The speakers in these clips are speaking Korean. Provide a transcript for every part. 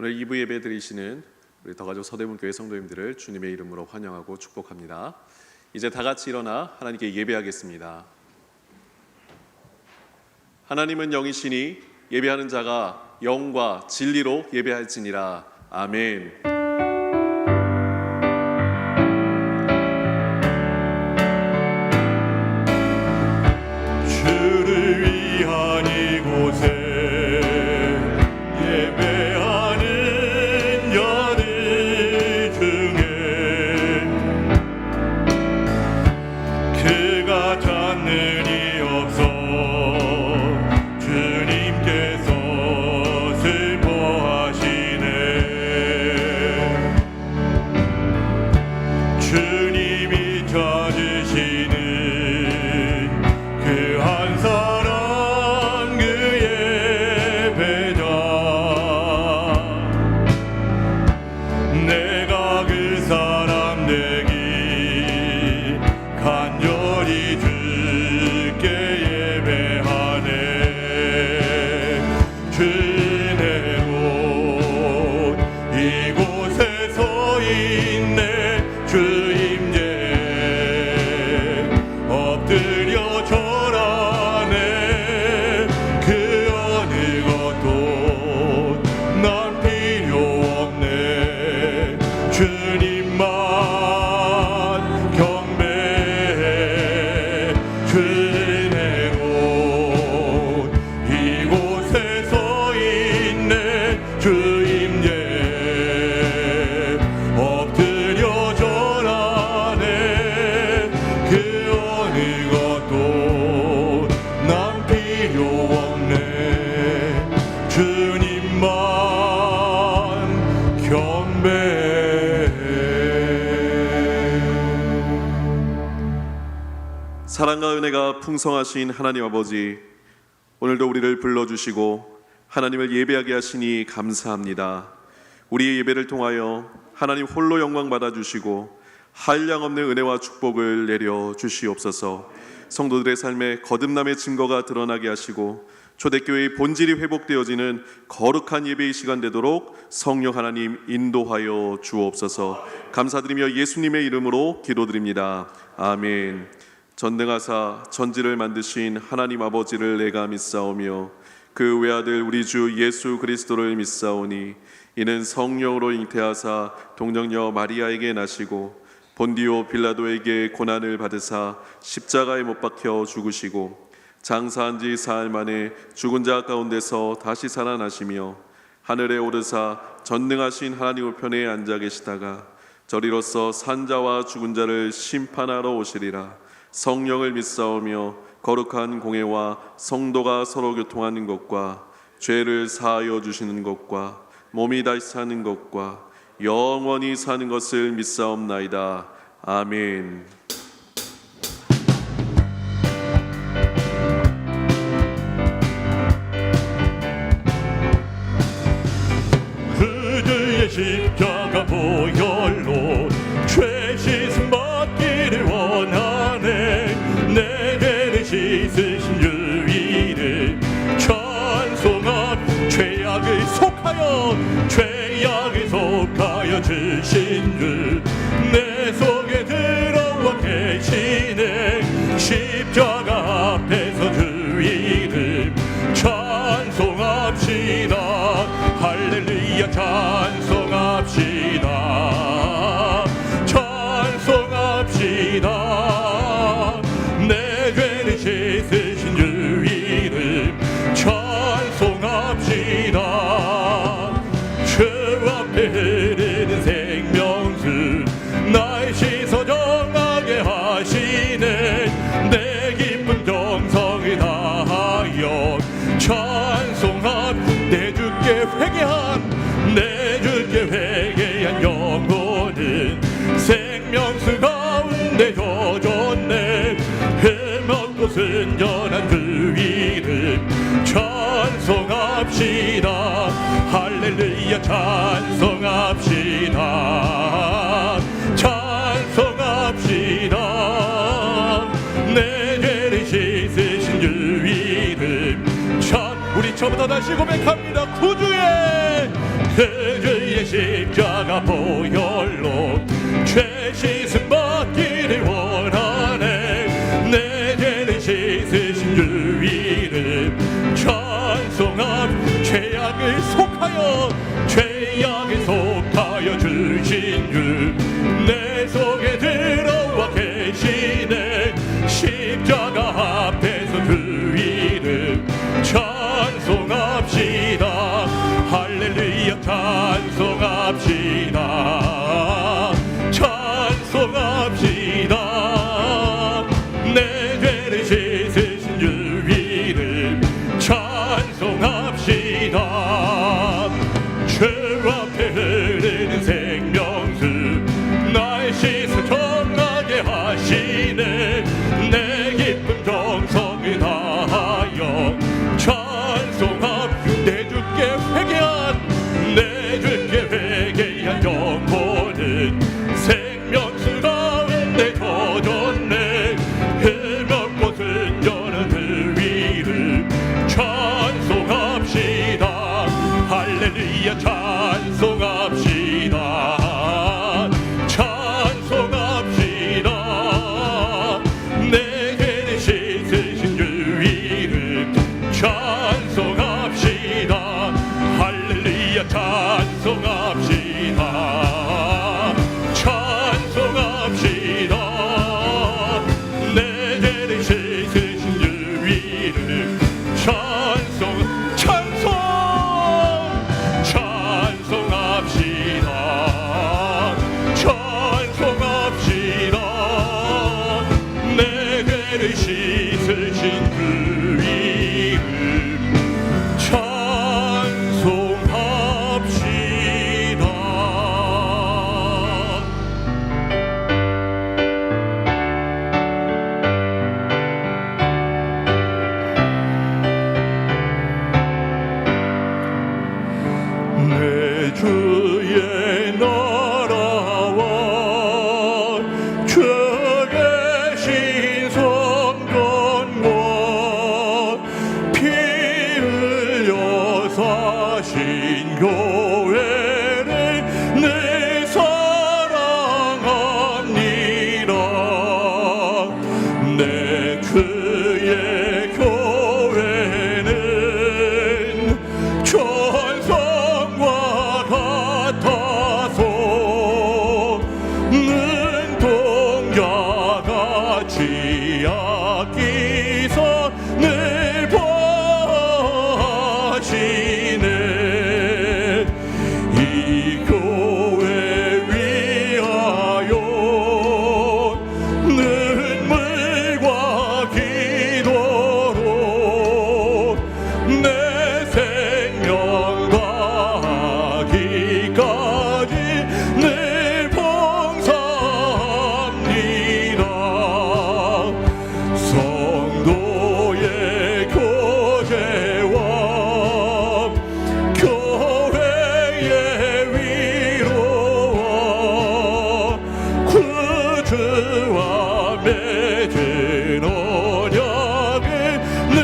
오늘 2부 예배 드리시는 우리 더가족 서대문교회 성도님들을 주님의 이름으로 환영하고 축복합니다. 이제 다 같이 일어나 하나님께 예배하겠습니다. 하나님은 영이시니 예배하는 자가 영과 진리로 예배할지니라. 아멘. 주를 위한 이곳에 사랑과 은혜가 풍성하신 하나님 아버지, 오늘도 우리를 불러주시고 하나님을 예배하게 하시니 감사합니다. 우리의 예배를 통하여 하나님 홀로 영광 받아주시고 한량없는 은혜와 축복을 내려주시옵소서. 성도들의 삶에 거듭남의 증거가 드러나게 하시고 초대교회의 본질이 회복되어지는 거룩한 예배의 시간 되도록 성령 하나님 인도하여 주옵소서. 감사드리며 예수님의 이름으로 기도드립니다. 아멘. 전능하사 전지를 만드신 하나님 아버지를 내가 믿사오며 그 외아들 우리 주 예수 그리스도를 믿사오니 이는 성령으로 잉태하사 동정녀 마리아에게 나시고 본디오 빌라도에게 고난을 받으사 십자가에 못 박혀 죽으시고 장사한 지 사흘 만에 죽은 자 가운데서 다시 살아나시며 하늘에 오르사 전능하신 하나님 우편에 앉아 계시다가 저리로서 산자와 죽은 자를 심판하러 오시리라. 성령을 믿사오며 거룩한 공회와 성도가 서로 교통하는 것과 죄를 사하여 주시는 것과 몸이 다시 사는 것과 영원히 사는 것을 믿사옵나이다. 아멘. 그들의 십자가 보혈로 죄 씻음 받기를 원하네. 내게는 씻으신 주 이름 찬송함. 죄악을 속하여 주신 주 내 속에 들어와 계시네. 십자가 앞에서 주 이름 찬송합시다. 할렐루야 찬송합시다. 찬송합시다. 내 죄를 씻으신 주 이름 찬송합시다. 주 앞에 흐르는 생명수 나의 씻어 정하게 하시네. 내 기쁨 정성을 다하여 찬송함. 내 주께 회개한 영혼은 생명수 가운데 젖었네. 흠없고 순전한 주 이름 찬송합시다. 할렐루야 찬송합시다. 찬송합시다. 내 죄를 씻으신 주 이름 우리 처음부터 다시 고백합니다. 구주의 죄악에 속하여 주신 주 내 속에 들어와 계시네. 십자가 앞에서 그 이름 찬송합시다. 할렐루야 찬송합시다. 찬송합시다. 내 죄를 씻으신 주 이름 찬송합시다. 죄 앞에 흐르는 생명수 나의 씻어 정하게 하시네. 내 기쁨 정성을 다하여 찬송합. 내 주께 회개한 영혼은 생명수 가운데 젖었네. 흠없고 순전한 그 이름 찬송합시다. 할렐루야 찬송합시다. 찬송합시다. 내 죄를 씻으신 주 이름 찬송합시다. 할렐루야 찬송합시다. 찬송합시다. 내 죄를 씻으신 주 이름 찬송 찬송합시다. 찬송합시다. 내 죄를 씻으신 그 이름 찬송합시다. 내 주의 나라와 주 계신 성전과 피 흘려 사신 교회를 늘 사랑합니다. 내 주의 교회는 천성과 같아서 눈동자같이 아끼사 늘 보시네. 이 교회 위하여 눈물과 기도로 내 생명 다하기까지 늘 봉사합니다. 성도의 교제와 교회의 위로와 구주와 맺은 언약을 늘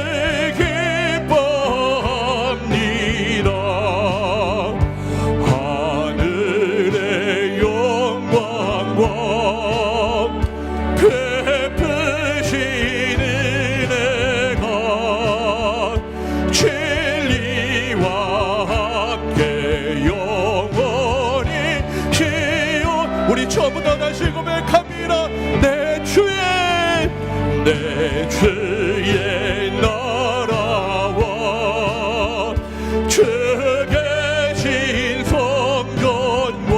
기뻐합니다. 하늘의 영광과 베푸신 은혜가 진리와 함께 영원히 시온. 우리 전부 다 다시 고백합니다. 내 주의 나라와 주 계신 성전과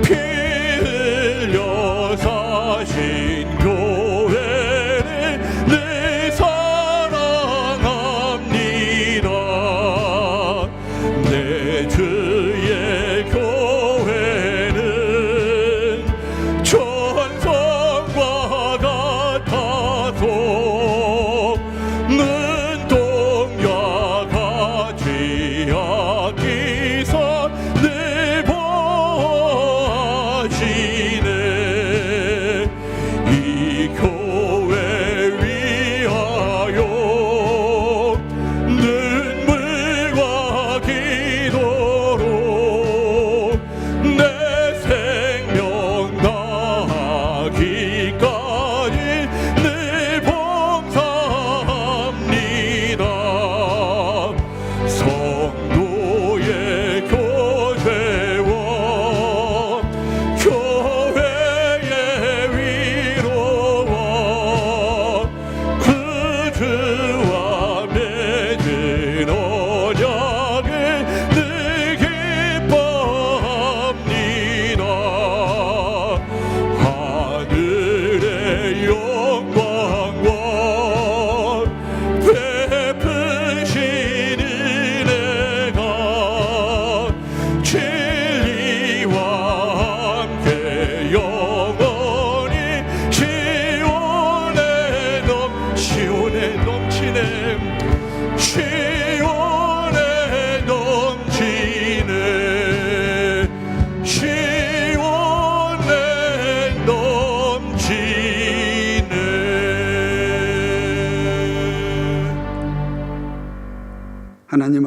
피 흘려 사신 교회를 늘 사랑합니다. 내 주의 교회는 천성과 같아서 눈동자같이 아끼사 늘 보시네. 이 교회 위하여 눈물과 기도로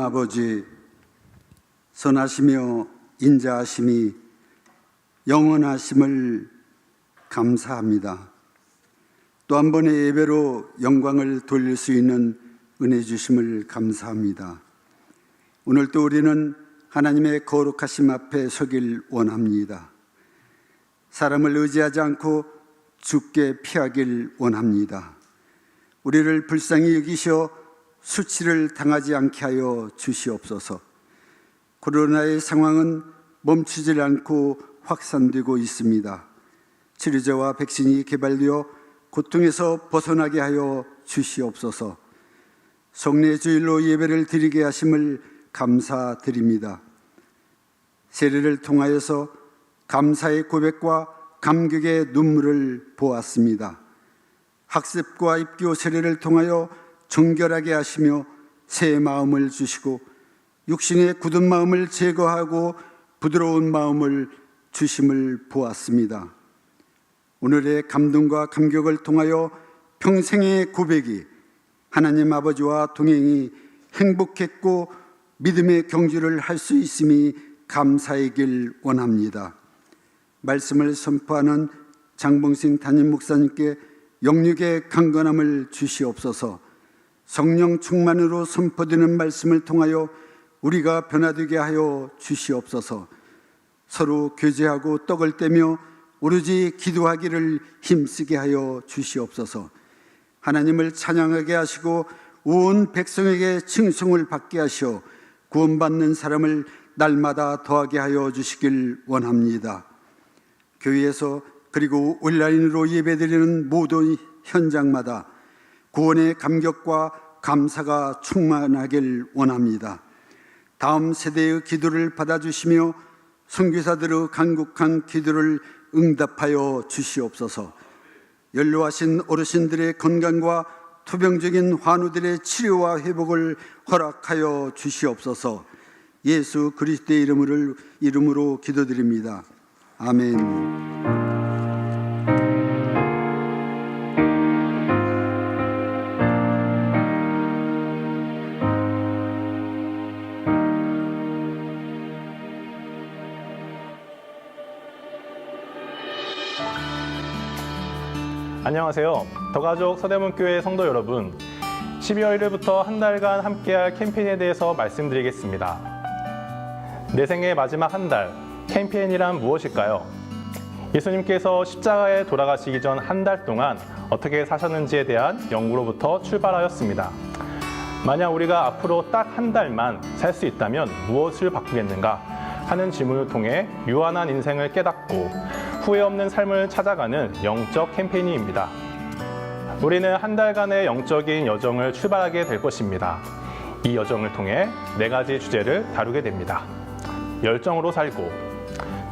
아버지, 선하시며 인자하심이 영원하심을 감사합니다. 또 한 번의 예배로 영광을 돌릴 수 있는 은혜 주심을 감사합니다. 오늘도 우리는 하나님의 거룩하심 앞에 서길 원합니다. 사람을 의지하지 않고 주께 피하길 원합니다. 우리를 불쌍히 여기셔 수치를 당하지 않게 하여 주시옵소서. 코로나의 상황은 멈추질 않고 확산되고 있습니다. 치료제와 백신이 개발되어 고통에서 벗어나게 하여 주시옵소서. 성례 주일로 예배를 드리게 하심을 감사드립니다. 세례를 통하여서 감사의 고백과 감격의 눈물을 보았습니다. 학습과 입교 세례를 통하여 정결하게 하시며 새 마음을 주시고 육신의 굳은 마음을 제거하고 부드러운 마음을 주심을 보았습니다. 오늘의 감동과 감격을 통하여 평생의 고백이 하나님 아버지와 동행이 행복했고 믿음의 경주를 할 수 있음이 감사이길 원합니다. 말씀을 선포하는 장봉신 담임 목사님께 영육의 강건함을 주시옵소서. 성령 충만으로 선포되는 말씀을 통하여 우리가 변화되게 하여 주시옵소서. 서로 교제하고 떡을 떼며 오로지 기도하기를 힘쓰게 하여 주시옵소서. 하나님을 찬양하게 하시고 온 백성에게 칭송을 받게 하시어 구원받는 사람을 날마다 더하게 하여 주시길 원합니다. 교회에서 그리고 온라인으로 예배드리는 모든 현장마다 구원의 감격과 감사가 충만하길 원합니다. 다음 세대의 기도를 받아주시며 선교사들의 간곡한 기도를 응답하여 주시옵소서. 연로하신 어르신들의 건강과 투병적인 환우들의 치료와 회복을 허락하여 주시옵소서. 예수 그리스도의 이름으로 기도드립니다. 아멘. 안녕하세요. 더가족 서대문교회 성도 여러분, 12월 1일부터 한 달간 함께할 캠페인에 대해서 말씀드리겠습니다. 내 생의 마지막 한 달, 캠페인이란 무엇일까요? 예수님께서 십자가에 돌아가시기 전 한 달 동안 어떻게 사셨는지에 대한 연구로부터 출발하였습니다. 만약 우리가 앞으로 딱 한 달만 살 수 있다면 무엇을 바꾸겠는가 하는 질문을 통해 유한한 인생을 깨닫고 후회 없는 삶을 찾아가는 영적 캠페인입니다. 우리는 한 달간의 영적인 여정을 출발하게 될 것입니다. 이 여정을 통해 4가지 주제를 다루게 됩니다. 열정으로 살고,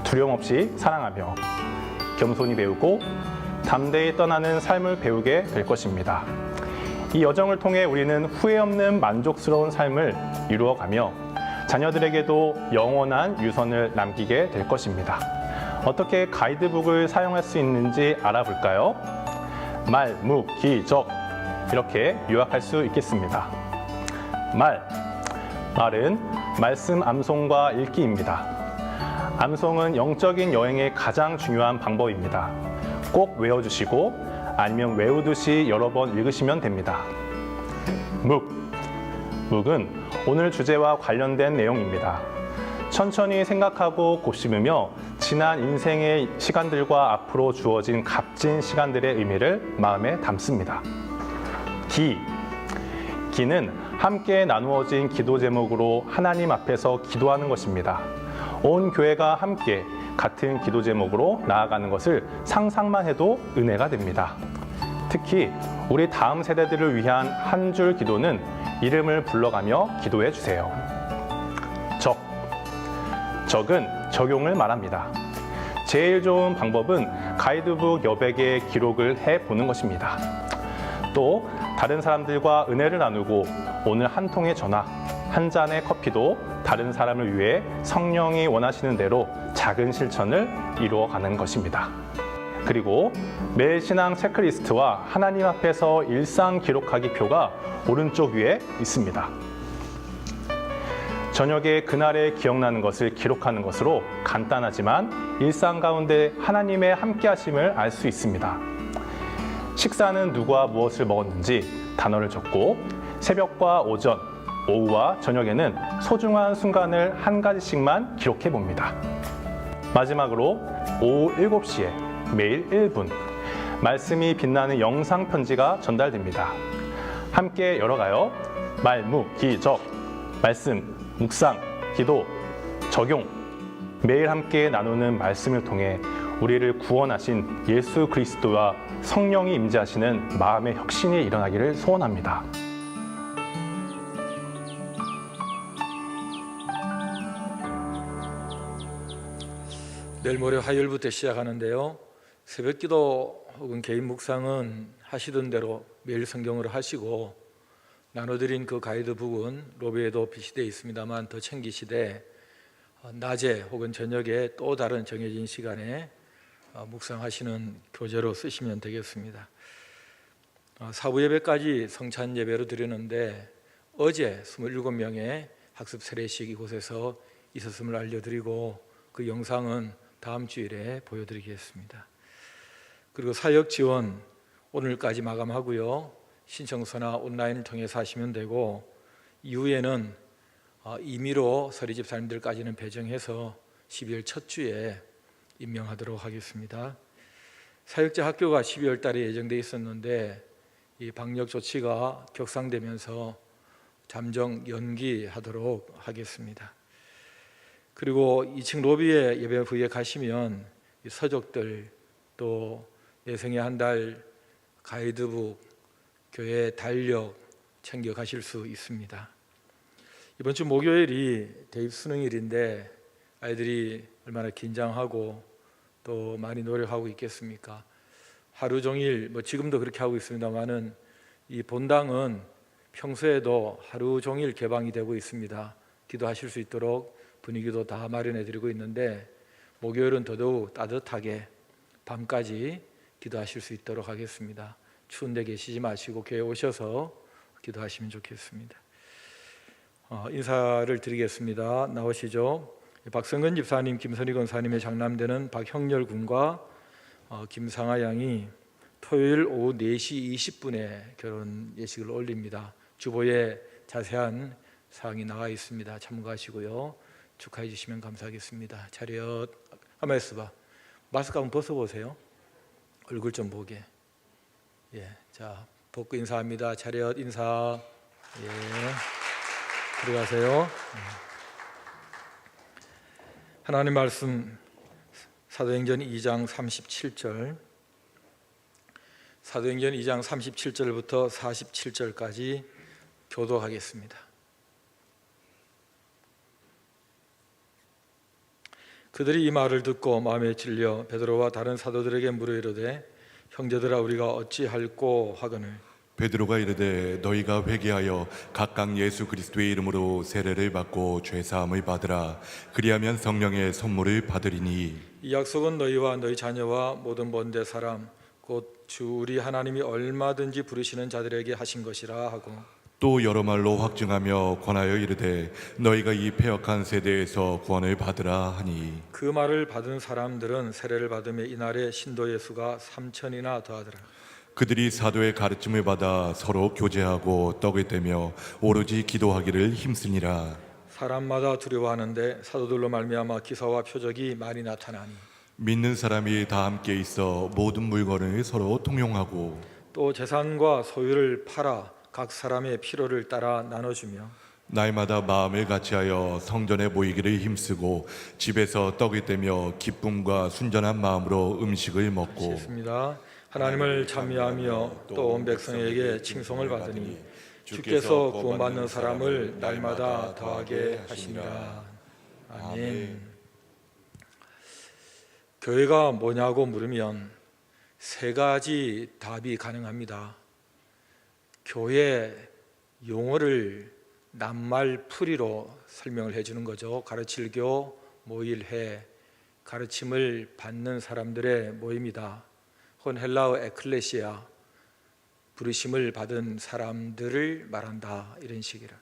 두려움 없이 사랑하며, 겸손히 배우고, 담대히 떠나는 삶을 배우게 될 것입니다. 이 여정을 통해 우리는 후회 없는 만족스러운 삶을 이루어가며 자녀들에게도 영원한 유선을 남기게 될 것입니다. 어떻게 가이드북을 사용할 수 있는지 알아볼까요? 말, 묵, 기, 적 이렇게 요약할 수 있겠습니다. 말은 말씀 암송과 읽기입니다. 암송은 영적인 여행의 가장 중요한 방법입니다. 꼭 외워주시고 아니면 외우듯이 여러 번 읽으시면 됩니다. 묵은 오늘 주제와 관련된 내용입니다. 천천히 생각하고 곱씹으며 지난 인생의 시간들과 앞으로 주어진 값진 시간들의 의미를 마음에 담습니다. 기는 함께 나누어진 기도 제목으로 하나님 앞에서 기도하는 것입니다. 온 교회가 함께 같은 기도 제목으로 나아가는 것을 상상만 해도 은혜가 됩니다. 특히 우리 다음 세대들을 위한 한 줄 기도는 이름을 불러가며 기도해 주세요. 적은 적용을 말합니다. 제일 좋은 방법은 가이드북 여백에 기록을 해보는 것입니다. 또 다른 사람들과 은혜를 나누고 오늘 한 통의 전화, 한 잔의 커피도 다른 사람을 위해 성령이 원하시는 대로 작은 실천을 이루어가는 것입니다. 그리고 매일 신앙 체크리스트와 하나님 앞에서 일상 기록하기 표가 오른쪽 위에 있습니다. 저녁에 그날에 기억나는 것을 기록하는 것으로 간단하지만 일상 가운데 하나님의 함께하심을 알 수 있습니다. 식사는 누가 무엇을 먹었는지 단어를 적고 새벽과 오전, 오후와 저녁에는 소중한 순간을 한 가지씩만 기록해 봅니다. 마지막으로 오후 7시에 매일 1분 말씀이 빛나는 영상 편지가 전달됩니다. 함께 열어가요. 말묵기적 말씀, 묵상, 기도, 적용 매일 함께 나누는 말씀을 통해 우리를 구원하신 예수 그리스도와 성령이 임재하시는 마음의 혁신이 일어나기를 소원합니다. 내일 모레 화요일부터 시작하는데요. 새벽기도 혹은 개인 묵상은 하시던 대로 매일 성경으로 하시고 나눠드린 그 가이드북은 로비에도 비치되어 있습니다만 더 챙기시되 낮에 혹은 저녁에 또 다른 정해진 시간에 묵상하시는 교재로 쓰시면 되겠습니다. 사부 예배까지 성찬 예배로 드리는데 어제 27명의 학습 세례식 이곳에서 있었음을 알려드리고 그 영상은 다음 주일에 보여드리겠습니다. 그리고 사역 지원 오늘까지 마감하고요. 신청서나 온라인을 통해서 하시면 되고 이후에는 임의로 서리 집사님들까지는 배정해서 12월 첫 주에 임명하도록 하겠습니다. 사역자 학교가 12월 달에 예정되어 있었는데 이 방역 조치가 격상되면서 잠정 연기하도록 하겠습니다. 그리고 2층 로비에 예배 후에 가시면 이 서적들 또 내생의 한 달 가이드북, 교회 달력 챙겨 가실 수 있습니다. 이번 주 목요일이 대입 수능일인데 아이들이 얼마나 긴장하고 또 많이 노력하고 있겠습니까? 하루 종일 지금도 그렇게 하고 있습니다만은 이 본당은 평소에도 하루 종일 개방이 되고 있습니다. 기도하실 수 있도록 분위기도 다 마련해 드리고 있는데 목요일은 더더욱 따뜻하게 밤까지 기도하실 수 있도록 하겠습니다. 추운 데 계시지 마시고 교회 오셔서 기도하시면 좋겠습니다. 인사를 드리겠습니다. 나오시죠. 박성근 집사님, 김선희 권사님의 장남되는 박형렬 군과 김상아 양이 토요일 오후 4시 20분에 결혼 예식을 올립니다. 주보에 자세한 사항이 나와 있습니다. 참고하시고요. 축하해 주시면 감사하겠습니다. 차렷 한번 해봐. 마스크 한번 벗어보세요. 얼굴 좀 보게. 예, 자 벗고 인사합니다. 차렷 인사. 예, 들어가세요. 하나님 말씀 사도행전 2장 37절 사도행전 2장 37절부터 47절까지 교독하겠습니다. 그들이 이 말을 듣고 마음에 찔려 베드로와 다른 사도들에게 물어 이르되 형제들아 우리가 어찌할꼬 하거늘 베드로가 이르되 너희가 회개하여 각각 예수 그리스도의 이름으로 세례를 받고 죄 사함을 받으라. 그리하면 성령의 선물을 받으리니 이 약속은 너희와 너희 자녀와 모든 본대 사람 곧 주 우리 하나님이 얼마든지 부르시는 자들에게 하신 것이라 하고 또 여러 말로 확증하며 권하여 이르되 너희가 이 패역한 세대에서 구원을 받으라 하니 그 말을 받은 사람들은 세례를 받음에 이날에 신도의 수가 3,000이나 더하더라. 그들이 사도의 가르침을 받아 서로 교제하고 떡을 떼며 오로지 기도하기를 힘쓰니라. 사람마다 두려워하는데 사도들로 말미암아 기사와 표적이 많이 나타나니 믿는 사람이 다 함께 있어 모든 물건을 서로 통용하고 또 재산과 소유를 팔아 각 사람의 필요를 따라 나눠주며 날마다 마음을 같이하여 성전에 모이기를 힘쓰고 집에서 떡을 떼며 기쁨과 순전한 마음으로 음식을 먹고 있습니다. 하나님을 찬미하며 또 온 백성에게 칭송을 받으니 주께서 구원받는 사람을 날마다 더하게 하시니라. 아멘. 교회가 뭐냐고 물으면 세 가지 답이 가능합니다. 교회 용어를 낱말풀이로 설명을 해주는 거죠. 가르칠교, 모일회, 가르침을 받는 사람들의 모임이다. 혹은 헬라어 에클레시아, 부르심을 받은 사람들을 말한다. 이런 식이라.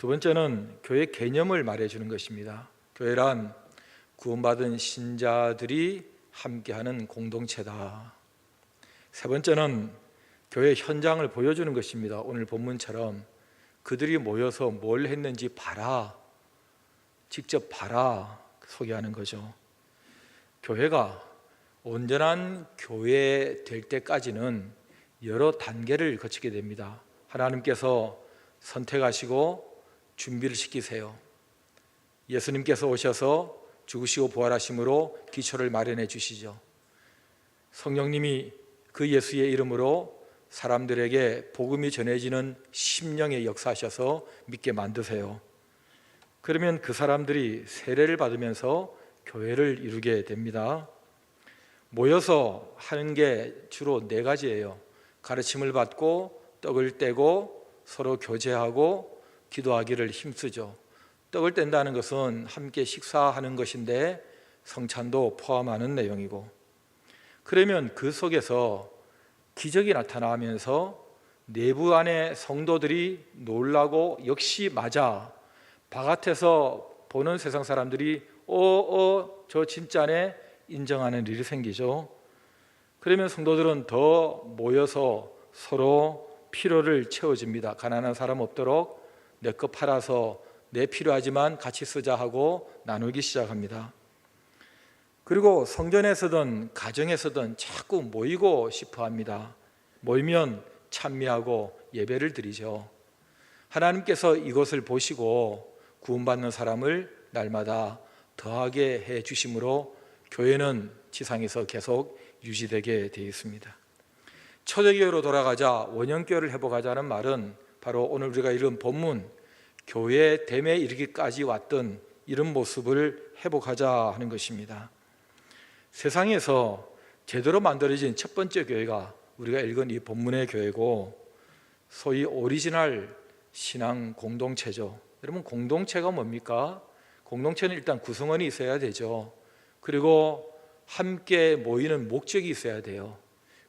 두 번째는 교회 개념을 말해주는 것입니다. 교회란 구원받은 신자들이 함께하는 공동체다. 세 번째는 교회 현장을 보여주는 것입니다. 오늘 본문처럼 그들이 모여서 뭘 했는지 봐라, 직접 봐라 소개하는 거죠. 교회가 온전한 교회 될 때까지는 여러 단계를 거치게 됩니다. 하나님께서 선택하시고 준비를 시키세요. 예수님께서 오셔서 죽으시고 부활하심으로 기초를 마련해 주시죠. 성령님이 그 예수의 이름으로 사람들에게 복음이 전해지는 심령에 역사하셔서 믿게 만드세요. 그러면 그 사람들이 세례를 받으면서 교회를 이루게 됩니다. 모여서 하는 게 주로 네 가지예요. 가르침을 받고 떡을 떼고 서로 교제하고 기도하기를 힘쓰죠. 떡을 뗀다는 것은 함께 식사하는 것인데 성찬도 포함하는 내용이고, 그러면 그 속에서 기적이 나타나면서 내부 안에 성도들이 놀라고 역시 맞아, 바깥에서 보는 세상 사람들이 저 진짜네 인정하는 일이 생기죠. 그러면 성도들은 더 모여서 서로 필요를 채워줍니다. 가난한 사람 없도록 내 것 팔아서 내 필요하지만 같이 쓰자 하고 나누기 시작합니다. 그리고 성전에서든 가정에서든 자꾸 모이고 싶어 합니다. 모이면 찬미하고 예배를 드리죠. 하나님께서 이것을 보시고 구원받는 사람을 날마다 더하게 해 주심으로 교회는 지상에서 계속 유지되게 되어 있습니다. 초대교회로 돌아가자, 원형교회를 회복하자는 말은 바로 오늘 우리가 읽은 본문 교회 됨에 이르기까지 왔던 이런 모습을 회복하자 하는 것입니다. 세상에서 제대로 만들어진 첫 번째 교회가 우리가 읽은 이 본문의 교회고, 소위 오리지널 신앙 공동체죠. 여러분, 공동체가 뭡니까? 공동체는 일단 구성원이 있어야 되죠. 그리고 함께 모이는 목적이 있어야 돼요.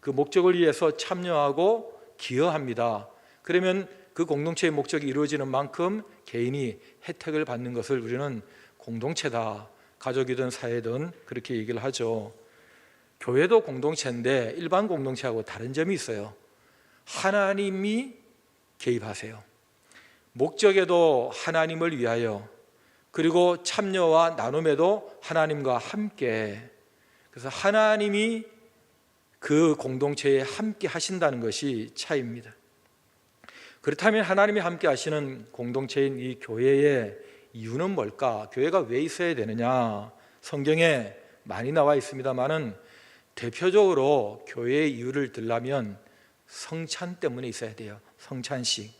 그 목적을 위해서 참여하고 기여합니다. 그러면 그 공동체의 목적이 이루어지는 만큼 개인이 혜택을 받는 것을 우리는 공동체다, 가족이든 사회든 그렇게 얘기를 하죠. 교회도 공동체인데 일반 공동체하고 다른 점이 있어요. 하나님이 개입하세요. 목적에도 하나님을 위하여, 그리고 참여와 나눔에도 하나님과 함께, 그래서 하나님이 그 공동체에 함께 하신다는 것이 차이입니다. 그렇다면 하나님이 함께 하시는 공동체인 이 교회의 이유는 뭘까? 교회가 왜 있어야 되느냐? 성경에 많이 나와 있습니다만은 대표적으로 교회의 이유를 들라면 성찬 때문에 있어야 돼요. 성찬식.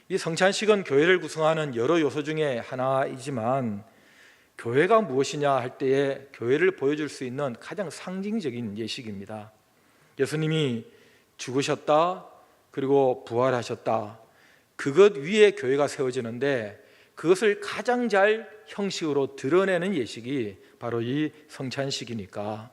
이 성찬식은 교회를 구성하는 여러 요소 중에 하나이지만 교회가 무엇이냐 할 때에 교회를 보여줄 수 있는 가장 상징적인 예식입니다. 예수님이 죽으셨다, 그리고 부활하셨다. 그것 위에 교회가 세워지는데 그것을 가장 잘 형식으로 드러내는 예식이 바로 이 성찬식이니까.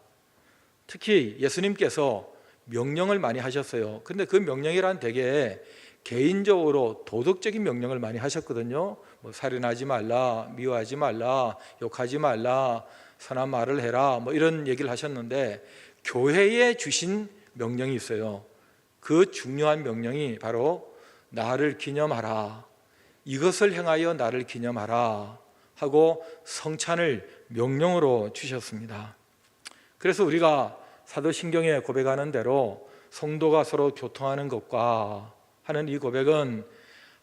특히 예수님께서 명령을 많이 하셨어요. 근데 그 명령이란 되게 개인적으로 도덕적인 명령을 많이 하셨거든요. 뭐 살인하지 말라, 미워하지 말라, 욕하지 말라, 선한 말을 해라, 뭐 이런 얘기를 하셨는데 교회에 주신 명령이 있어요. 그 중요한 명령이 바로 나를 기념하라, 이것을 행하여 나를 기념하라 하고 성찬을 명령으로 주셨습니다. 그래서 우리가 사도신경에 고백하는 대로 성도가 서로 교통하는 것과 하는 이 고백은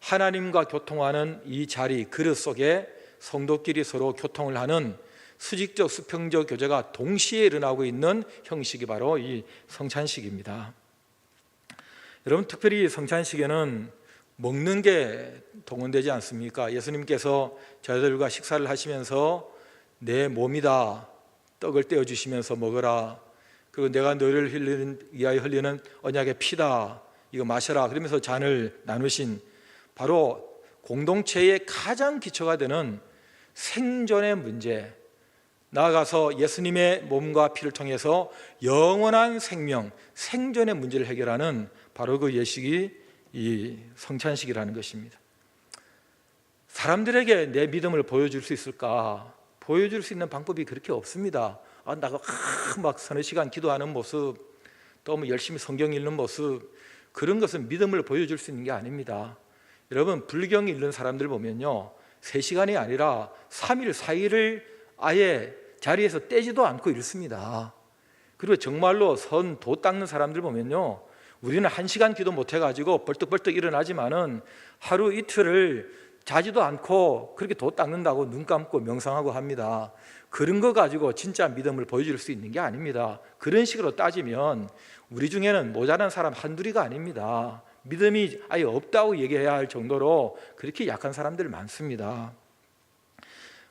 하나님과 교통하는 이 자리, 그릇 속에 성도끼리 서로 교통을 하는 수직적, 수평적 교제가 동시에 일어나고 있는 형식이 바로 이 성찬식입니다. 여러분, 특별히 성찬식에는 먹는 게 동원되지 않습니까? 예수님께서 저희들과 식사를 하시면서 내 몸이다, 떡을 떼어주시면서 먹어라, 그리고 내가 너를 위하여 흘리는 언약의 피다, 이거 마셔라, 그러면서 잔을 나누신 바로 공동체의 가장 기초가 되는 생존의 문제, 나아가서 예수님의 몸과 피를 통해서 영원한 생명, 생존의 문제를 해결하는 바로 그 예식이 이 성찬식이라는 것입니다. 사람들에게 내 믿음을 보여줄 수 있을까? 보여줄 수 있는 방법이 그렇게 없습니다. 나가 막 서너 시간 기도하는 모습, 또 뭐 열심히 성경 읽는 모습, 그런 것은 믿음을 보여줄 수 있는 게 아닙니다. 여러분, 불경 읽는 사람들 보면요, 3시간이 아니라 3일, 4일을 아예 자리에서 떼지도 않고 읽습니다. 그리고 정말로 도 닦는 사람들 보면요, 우리는 1시간 기도 못 해가지고 벌떡벌떡 일어나지만은 하루 이틀을 자지도 않고 그렇게 도 닦는다고 눈 감고 명상하고 합니다. 그런 거 가지고 진짜 믿음을 보여줄 수 있는 게 아닙니다. 그런 식으로 따지면 우리 중에는 모자란 사람 한둘이가 아닙니다. 믿음이 아예 없다고 얘기해야 할 정도로 그렇게 약한 사람들 많습니다.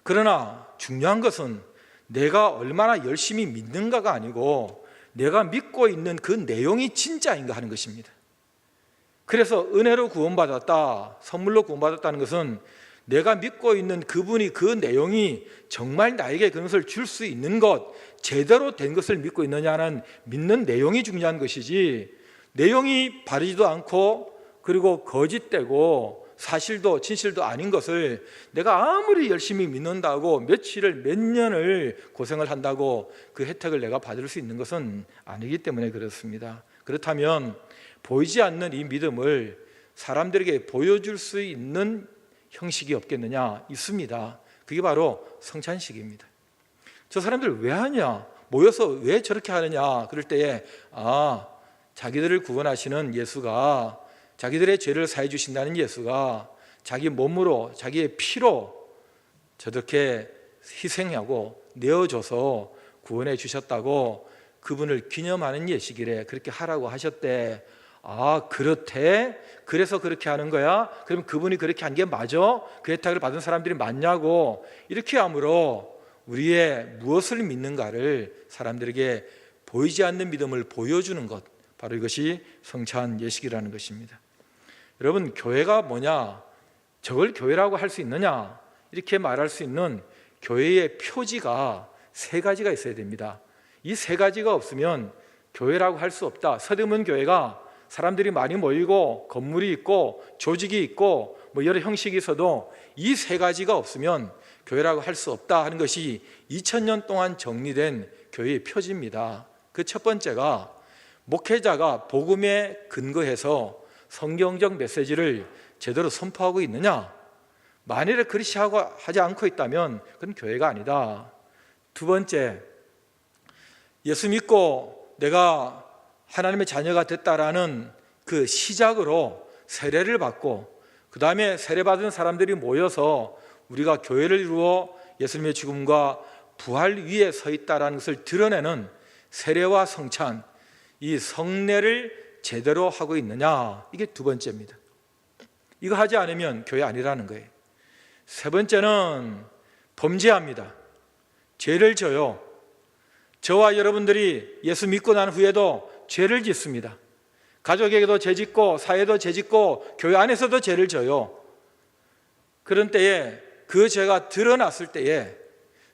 그러나 중요한 것은 내가 얼마나 열심히 믿는가가 아니고 내가 믿고 있는 그 내용이 진짜인가 하는 것입니다. 그래서 은혜로 구원받았다, 선물로 구원받았다는 것은 내가 믿고 있는 그분이, 그 내용이 정말 나에게 그것을 줄 수 있는 것, 제대로 된 것을 믿고 있느냐는 믿는 내용이 중요한 것이지, 내용이 바르지도 않고 그리고 거짓되고 사실도 진실도 아닌 것을 내가 아무리 열심히 믿는다고 며칠을 몇 년을 고생을 한다고 그 혜택을 내가 받을 수 있는 것은 아니기 때문에 그렇습니다. 그렇다면 보이지 않는 이 믿음을 사람들에게 보여줄 수 있는 형식이 없겠느냐? 있습니다. 그게 바로 성찬식입니다. 저 사람들 왜 하냐? 모여서 왜 저렇게 하느냐? 그럴 때에 자기들을 구원하시는 예수가, 자기들의 죄를 사해 주신다는 예수가 자기 몸으로, 자기의 피로 저렇게 희생하고 내어줘서 구원해 주셨다고 그분을 기념하는 예식이래. 그렇게 하라고 하셨대. 그렇대? 그래서 그렇게 하는 거야? 그럼 그분이 그렇게 한 게 맞아? 그 혜택을 받은 사람들이 맞냐고? 이렇게 함으로 우리의 무엇을 믿는가를 사람들에게 보이지 않는 믿음을 보여주는 것, 바로 이것이 성찬 예식이라는 것입니다. 여러분, 교회가 뭐냐? 저걸 교회라고 할 수 있느냐? 이렇게 말할 수 있는 교회의 표지가 3가지가 있어야 됩니다. 이 3가지가 없으면 교회라고 할 수 없다. 서대문 교회가 사람들이 많이 모이고 건물이 있고 조직이 있고 뭐 여러 형식이 있어도 이 3가지가 없으면 교회라고 할 수 없다 하는 것이 2000년 동안 정리된 교회의 표지입니다. 그 첫 번째가 목회자가 복음에 근거해서 성경적 메시지를 제대로 선포하고 있느냐? 만일에 그렇게 하지 않고 있다면 그건 교회가 아니다. 두 번째, 예수 믿고 내가 하나님의 자녀가 됐다라는 그 시작으로 세례를 받고 그 다음에 세례받은 사람들이 모여서 우리가 교회를 이루어 예수님의 죽음과 부활 위에 서 있다는 것을 드러내는 세례와 성찬, 이 성례를 제대로 하고 있느냐, 이게 두 번째입니다. 이거 하지 않으면 교회 아니라는 거예요. 세 번째는 범죄합니다. 죄를 져요. 저와 여러분들이 예수 믿고 난 후에도 죄를 짓습니다. 가족에게도 죄 짓고 사회도 죄 짓고 교회 안에서도 죄를 져요. 그런 때에 그 죄가 드러났을 때에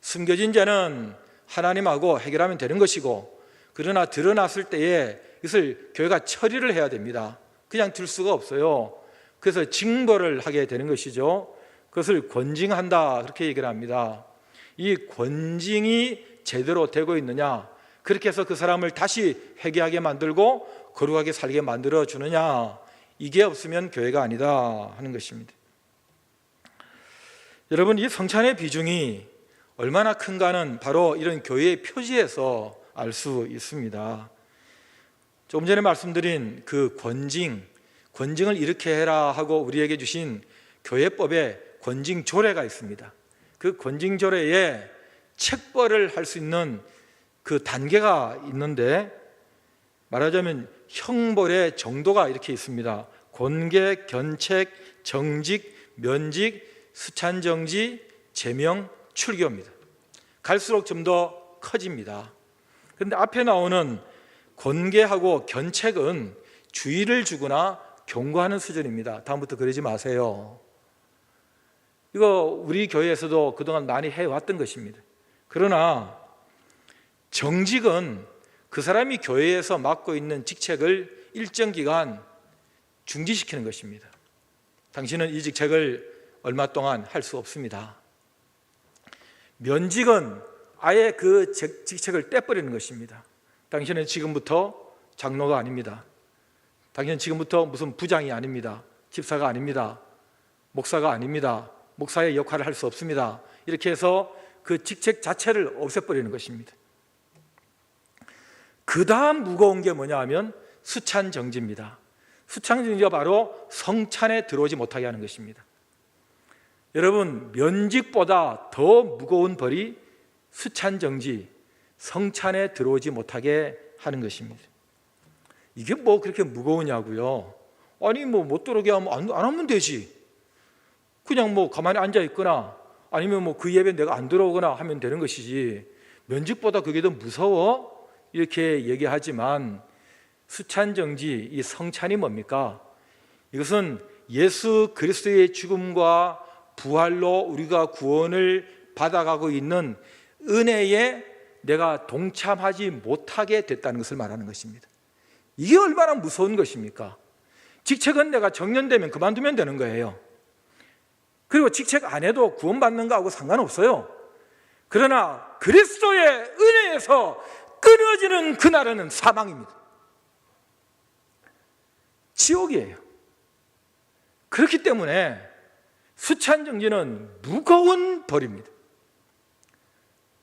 숨겨진 죄는 하나님하고 해결하면 되는 것이고, 그러나 드러났을 때에 이것을 교회가 처리를 해야 됩니다. 그냥 둘 수가 없어요. 그래서 징벌을 하게 되는 것이죠. 그것을 권징한다, 그렇게 얘기를 합니다. 이 권징이 제대로 되고 있느냐, 그렇게 해서 그 사람을 다시 회개하게 만들고 거룩하게 살게 만들어 주느냐, 이게 없으면 교회가 아니다 하는 것입니다. 여러분, 이 성찬의 비중이 얼마나 큰가는 바로 이런 교회의 표지에서 알 수 있습니다. 조금 전에 말씀드린 그 권징을 이렇게 해라 하고 우리에게 주신 교회법에 권징조례가 있습니다. 그 권징조례에 책벌을 할 수 있는 그 단계가 있는데, 말하자면 형벌의 정도가 이렇게 있습니다. 권계, 견책, 정직, 면직, 수찬정지, 제명, 출교입니다. 갈수록 좀 더 커집니다. 그런데 앞에 나오는 권계하고 견책은 주의를 주거나 경고하는 수준입니다. 다음부터 그러지 마세요. 이거 우리 교회에서도 그동안 많이 해왔던 것입니다. 그러나 정직은 그 사람이 교회에서 맡고 있는 직책을 일정 기간 중지시키는 것입니다. 당신은 이 직책을 얼마 동안 할 수 없습니다. 면직은 아예 그 직책을 떼버리는 것입니다. 당신은 지금부터 장로가 아닙니다. 당신은 지금부터 무슨 부장이 아닙니다. 집사가 아닙니다. 목사가 아닙니다. 목사의 역할을 할 수 없습니다. 이렇게 해서 그 직책 자체를 없애버리는 것입니다. 그 다음 무거운 게 뭐냐 하면 수찬정지입니다. 수찬정지가 바로 성찬에 들어오지 못하게 하는 것입니다. 여러분, 면직보다 더 무거운 벌이 수찬정지, 성찬에 들어오지 못하게 하는 것입니다. 이게 뭐 그렇게 무거우냐고요? 아니 뭐 못 들어오게 하면 안 하면 되지. 그냥 뭐 가만히 앉아 있거나 아니면 뭐 그 예배 내가 안 들어오거나 하면 되는 것이지, 면직보다 그게 더 무서워? 이렇게 얘기하지만 수찬정지, 이 성찬이 뭡니까? 이것은 예수 그리스도의 죽음과 부활로 우리가 구원을 받아가고 있는 은혜에 내가 동참하지 못하게 됐다는 것을 말하는 것입니다. 이게 얼마나 무서운 것입니까? 직책은 내가 정년되면 그만두면 되는 거예요. 그리고 직책 안 해도 구원받는 거하고 상관없어요. 그러나 그리스도의 은혜에서 끊어지는 그날은 사망입니다. 지옥이에요. 그렇기 때문에 수찬정지는 무거운 벌입니다.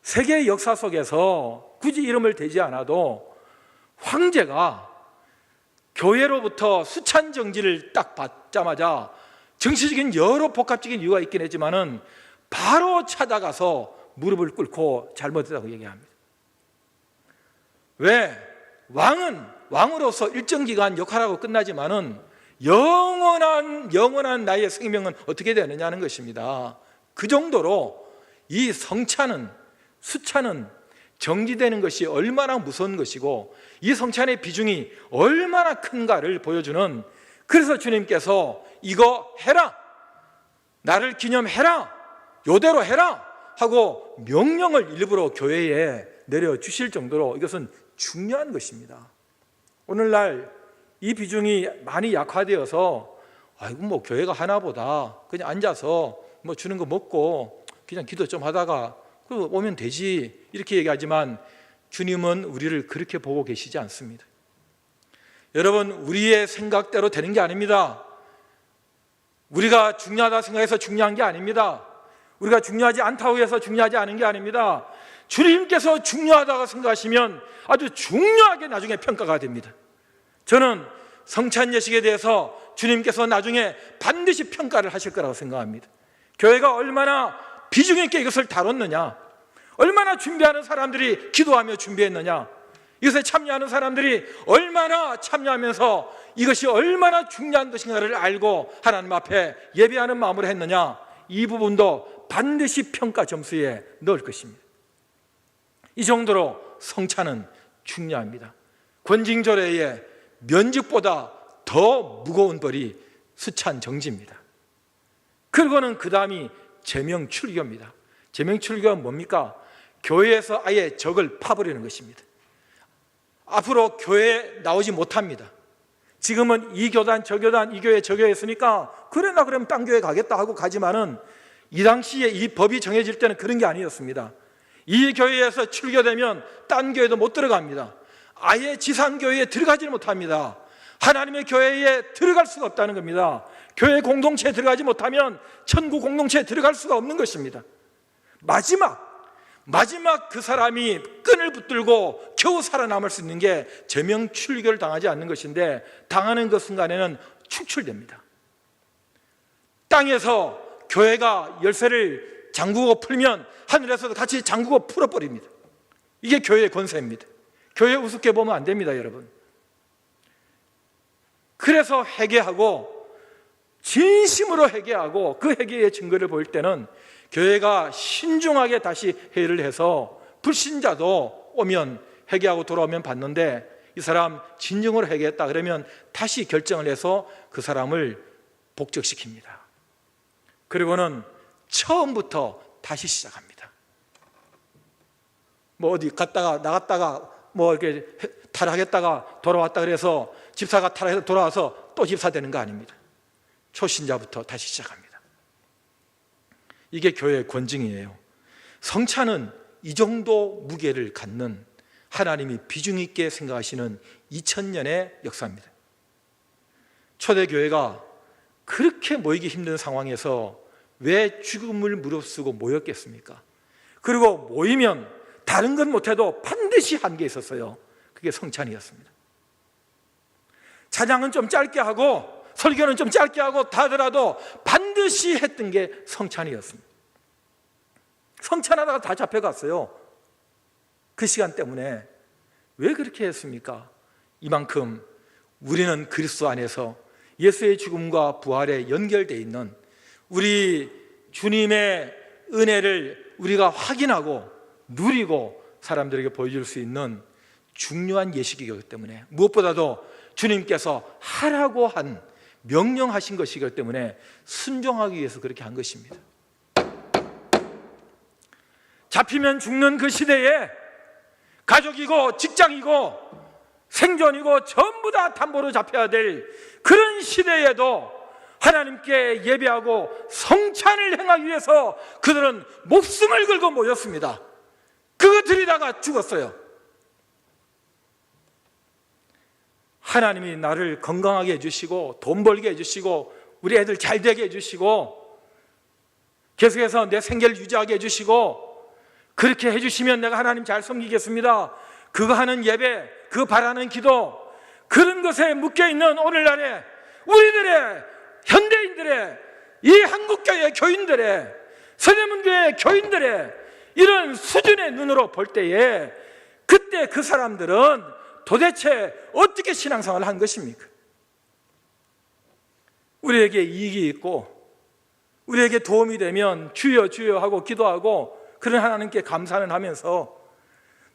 세계 역사 속에서 굳이 이름을 대지 않아도 황제가 교회로부터 수찬정지를 딱 받자마자 정치적인 여러 복합적인 이유가 있긴 했지만은 바로 찾아가서 무릎을 꿇고 잘못했다고 얘기합니다. 왜? 왕은 왕으로서 일정 기간 역할하고 끝나지만은 영원한 나의 생명은 어떻게 되느냐는 것입니다. 그 정도로 이 성찬은, 수찬은 정지되는 것이 얼마나 무서운 것이고 이 성찬의 비중이 얼마나 큰가를 보여주는, 그래서 주님께서 이거 해라, 나를 기념해라, 요대로 해라 하고 명령을 일부러 교회에 내려주실 정도로 이것은 중요한 것입니다. 오늘날 이 비중이 많이 약화되어서 아이고 뭐 교회가 하나보다 그냥 앉아서 뭐 주는 거 먹고 그냥 기도 좀 하다가 그 오면 되지 이렇게 얘기하지만 주님은 우리를 그렇게 보고 계시지 않습니다. 여러분, 우리의 생각대로 되는 게 아닙니다. 우리가 중요하다 생각해서 중요한 게 아닙니다. 우리가 중요하지 않다고 해서 중요하지 않은 게 아닙니다. 주님께서 중요하다고 생각하시면 아주 중요하게 나중에 평가가 됩니다. 저는 성찬 예식에 대해서 주님께서 나중에 반드시 평가를 하실 거라고 생각합니다. 교회가 얼마나 비중 있게 이것을 다뤘느냐, 얼마나 준비하는 사람들이 기도하며 준비했느냐, 이것에 참여하는 사람들이 얼마나 참여하면서 이것이 얼마나 중요한 것인가를 알고 하나님 앞에 예배하는 마음으로 했느냐, 이 부분도 반드시 평가 점수에 넣을 것입니다. 이 정도로 성찬은 중요합니다. 권징조례에 면직보다 더 무거운 벌이 수찬정지입니다. 그리고는 그 다음이 제명출교입니다. 제명출교가 뭡니까? 교회에서 아예 적을 파버리는 것입니다. 앞으로 교회에 나오지 못합니다. 지금은 이 교단 저 교단 이 교회 저 교회 했으니까 그래 나 그러면 딴 교회 가겠다 하고 가지만은 이 당시에 이 법이 정해질 때는 그런 게 아니었습니다. 이 교회에서 출교되면 딴 교회도 못 들어갑니다. 아예 지상교회에 들어가지 못합니다. 하나님의 교회에 들어갈 수가 없다는 겁니다. 교회 공동체에 들어가지 못하면 천국 공동체에 들어갈 수가 없는 것입니다. 마지막 그 사람이 끈을 붙들고 겨우 살아남을 수 있는 게 제명출교를 당하지 않는 것인데, 당하는 그 순간에는 축출됩니다. 땅에서 교회가 열쇠를 잠그고 풀면 하늘에서도 같이 잠그고 풀어버립니다. 이게 교회의 권세입니다. 교회 우습게 보면 안 됩니다, 여러분. 그래서 회개하고 진심으로 회개하고 그 회개의 증거를 보일 때는 교회가 신중하게 다시 회의를 해서 불신자도 오면 회개하고 돌아오면 받는데, 이 사람 진정으로 회개했다 그러면 다시 결정을 해서 그 사람을 복적시킵니다. 그리고는 처음부터 다시 시작합니다. 뭐 어디 갔다가 나갔다가 뭐 이렇게 탈하겠다가 돌아왔다 그래서 집사가 탈해서 돌아와서 또 집사 되는 거 아닙니다. 초신자부터 다시 시작합니다. 이게 교회의 권징이에요. 성찬은 이 정도 무게를 갖는 하나님이 비중 있게 생각하시는 2000년의 역사입니다. 초대교회가 그렇게 모이기 힘든 상황에서 왜 죽음을 무릅쓰고 모였겠습니까? 그리고 모이면 다른 건 못해도 반드시 한 게 있었어요. 그게 성찬이었습니다. 찬양은 좀 짧게 하고 설교는 좀 짧게 하고 다 하더라도 반드시 했던 게 성찬이었습니다. 성찬하다가 다 잡혀갔어요. 그 시간 때문에. 왜 그렇게 했습니까? 이만큼 우리는 그리스도 안에서 예수의 죽음과 부활에 연결되어 있는 우리 주님의 은혜를 우리가 확인하고 누리고 사람들에게 보여줄 수 있는 중요한 예식이기 때문에, 무엇보다도 주님께서 하라고 한 명령하신 것이기 때문에 순종하기 위해서 그렇게 한 것입니다. 잡히면 죽는 그 시대에 가족이고 직장이고 생존이고 전부 다 담보로 잡혀야 될 그런 시대에도 하나님께 예배하고 성찬을 행하기 위해서 그들은 목숨을 걸고 모였습니다. 그거 들이다가 죽었어요. 하나님이 나를 건강하게 해주시고 돈 벌게 해주시고 우리 애들 잘 되게 해주시고 계속해서 내 생계를 유지하게 해주시고 그렇게 해주시면 내가 하나님 잘 섬기겠습니다. 그거 하는 예배, 그거 바라는 기도, 그런 것에 묶여있는 오늘날의 우리들의 현대인들의 이 한국교회 교인들의 서대문교회 교인들의 이런 수준의 눈으로 볼 때에 그때 그 사람들은 도대체 어떻게 신앙생활을 한 것입니까? 우리에게 이익이 있고 우리에게 도움이 되면 주여 주여 하고 기도하고 그런 하나님께 감사는 하면서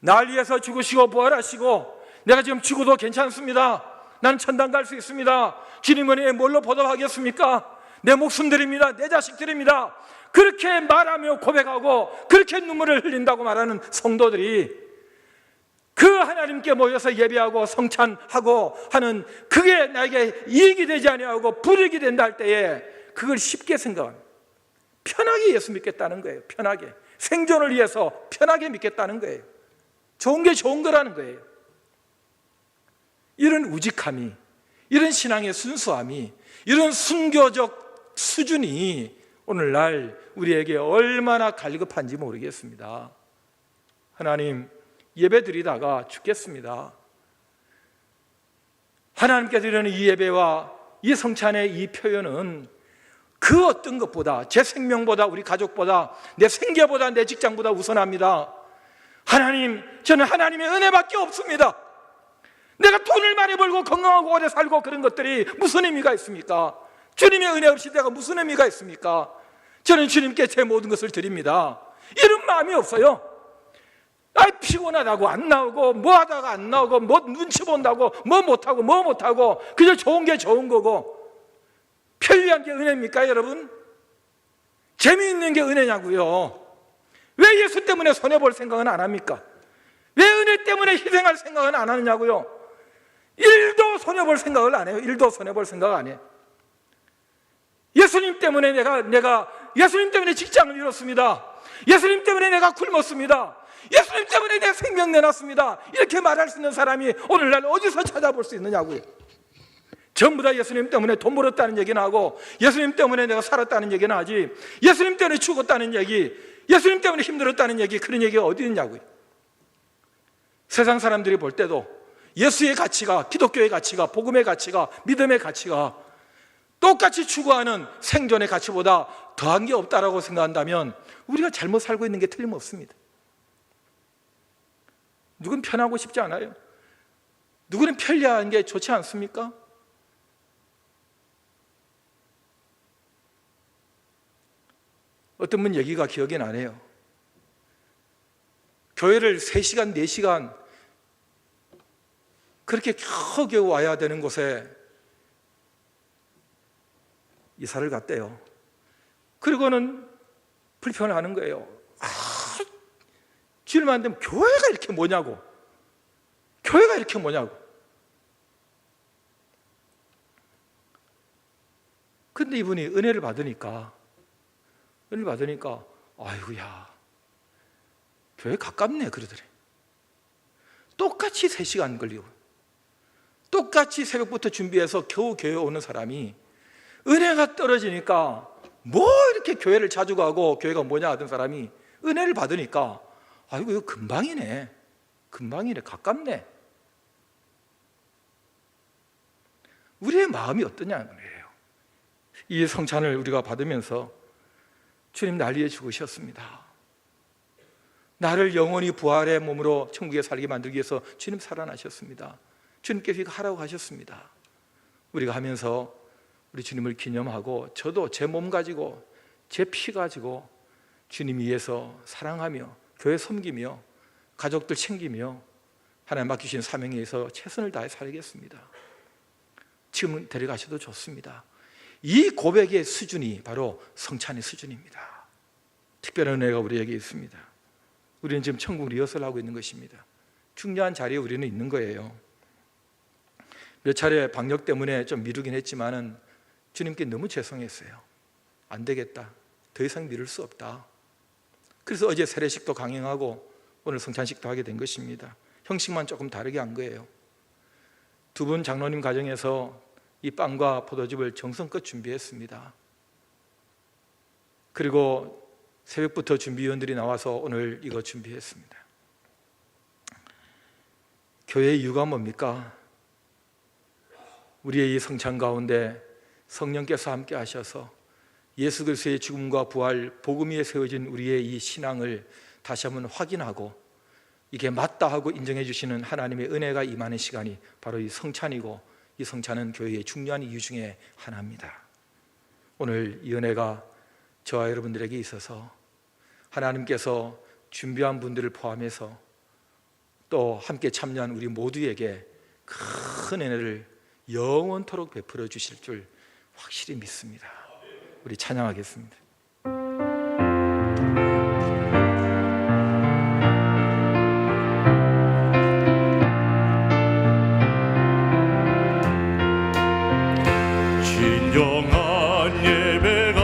날 위해서 죽으시고 부활하시고 내가 지금 죽어도 괜찮습니다. 난 천당 갈 수 있습니다. 주님 은혜에 뭘로 보답하겠습니까? 내 목숨 드립니다. 내 자식 드립니다. 그렇게 말하며 고백하고 그렇게 눈물을 흘린다고 말하는 성도들이 그 하나님께 모여서 예배하고 성찬하고 하는 그게 나에게 이익이 되지 아니하고 불이익이 된다 할 때에 그걸 쉽게 생각합니다. 편하게 예수 믿겠다는 거예요. 편하게. 생존을 위해서 편하게 믿겠다는 거예요. 좋은 게 좋은 거라는 거예요. 이런 우직함이, 이런 신앙의 순수함이, 이런 순교적 수준이 오늘날 우리에게 얼마나 갈급한지 모르겠습니다. 하나님, 예배 드리다가 죽겠습니다. 하나님께 드리는 이 예배와 이 성찬의 이 표현은 그 어떤 것보다, 제 생명보다, 우리 가족보다, 내 생계보다, 내 직장보다 우선합니다. 하나님, 저는 하나님의 은혜밖에 없습니다. 내가 돈을 많이 벌고 건강하고 오래 살고 그런 것들이 무슨 의미가 있습니까? 주님의 은혜 없이 내가 무슨 의미가 있습니까? 저는 주님께 제 모든 것을 드립니다. 이런 마음이 없어요. 피곤하다고 안 나오고 뭐 하다가 안 나오고 뭐 눈치 본다고 뭐 못하고 그저 좋은 게 좋은 거고 편리한 게 은혜입니까 여러분? 재미있는 게 은혜냐고요. 왜 예수 때문에 손해볼 생각은 안 합니까? 왜 은혜 때문에 희생할 생각은 안 하느냐고요. 1도 손해볼 생각을 안 해요. 1도 손해볼 생각 안 해요. 예수님 때문에 내가 예수님 때문에 직장을 잃었습니다. 예수님 때문에 내가 굶었습니다. 예수님 때문에 내 생명 내놨습니다. 이렇게 말할 수 있는 사람이 오늘날 어디서 찾아볼 수 있느냐고요. 전부 다 예수님 때문에 돈 벌었다는 얘기는 하고 예수님 때문에 내가 살았다는 얘기는 하지 예수님 때문에 죽었다는 얘기, 예수님 때문에 힘들었다는 얘기, 그런 얘기가 어디 있냐고요. 세상 사람들이 볼 때도 예수의 가치가, 기독교의 가치가, 복음의 가치가, 믿음의 가치가 똑같이 추구하는 생존의 가치보다 더한 게 없다라고 생각한다면 우리가 잘못 살고 있는 게 틀림없습니다. 누군 편하고 싶지 않아요? 누구는 편리한 게 좋지 않습니까? 어떤 분 얘기가 기억이 나네요. 교회를 3시간, 4시간 그렇게 겨우겨우 와야 되는 곳에 이사를 갔대요. 그리고는 불평을 하는 거예요. 주일만 되면 교회가 이렇게 뭐냐고. 교회가 이렇게 뭐냐고. 근데 이분이 은혜를 받으니까 은혜를 받으니까 아이고야, 교회 가깝네 그러더래. 똑같이 3시간 걸리고 똑같이 새벽부터 준비해서 겨우 교회 오는 사람이 은혜가 떨어지니까 뭐 이렇게 교회를 자주 가고 교회가 뭐냐 하던 사람이 은혜를 받으니까 아이고 이거 금방이네, 가깝네. 우리의 마음이 어떠냐는 거예요. 이 성찬을 우리가 받으면서 주님 날 위해 죽으셨습니다. 나를 영원히 부활의 몸으로 천국에 살게 만들기 위해서 주님 살아나셨습니다. 주님께서 이거 하라고 하셨습니다. 우리가 하면서 우리 주님을 기념하고 저도 제 몸 가지고 제 피 가지고 주님 위해서 사랑하며 교회 섬기며 가족들 챙기며 하나님 맡기신 사명에 의해서 최선을 다해 살겠습니다. 지금 데려가셔도 좋습니다. 이 고백의 수준이 바로 성찬의 수준입니다. 특별한 은혜가 우리에게 있습니다. 우리는 지금 천국 리허설하고 있는 것입니다. 중요한 자리에 우리는 있는 거예요. 몇 차례 방역 때문에 좀 미루긴 했지만은 주님께 너무 죄송했어요. 안 되겠다, 더 이상 미룰 수 없다. 그래서 어제 세례식도 강행하고 오늘 성찬식도 하게 된 것입니다. 형식만 조금 다르게 한 거예요. 두 분 장로님 가정에서 이 빵과 포도즙을 정성껏 준비했습니다. 그리고 새벽부터 준비위원들이 나와서 오늘 이거 준비했습니다. 교회의 이유가 뭡니까? 우리의 이 성찬 가운데 성령께서 함께 하셔서 예수 그리스도의 죽음과 부활, 복음 위에 세워진 우리의 이 신앙을 다시 한번 확인하고 이게 맞다 하고 인정해 주시는 하나님의 은혜가 임하는 시간이 바로 이 성찬이고, 이 성찬은 교회의 중요한 이유 중에 하나입니다. 오늘 이 은혜가 저와 여러분들에게 있어서 하나님께서 준비한 분들을 포함해서 또 함께 참여한 우리 모두에게 큰 은혜를 영원토록 베풀어 주실 줄 확실히 믿습니다. 우리 찬양하겠습니다. 진정한 예배가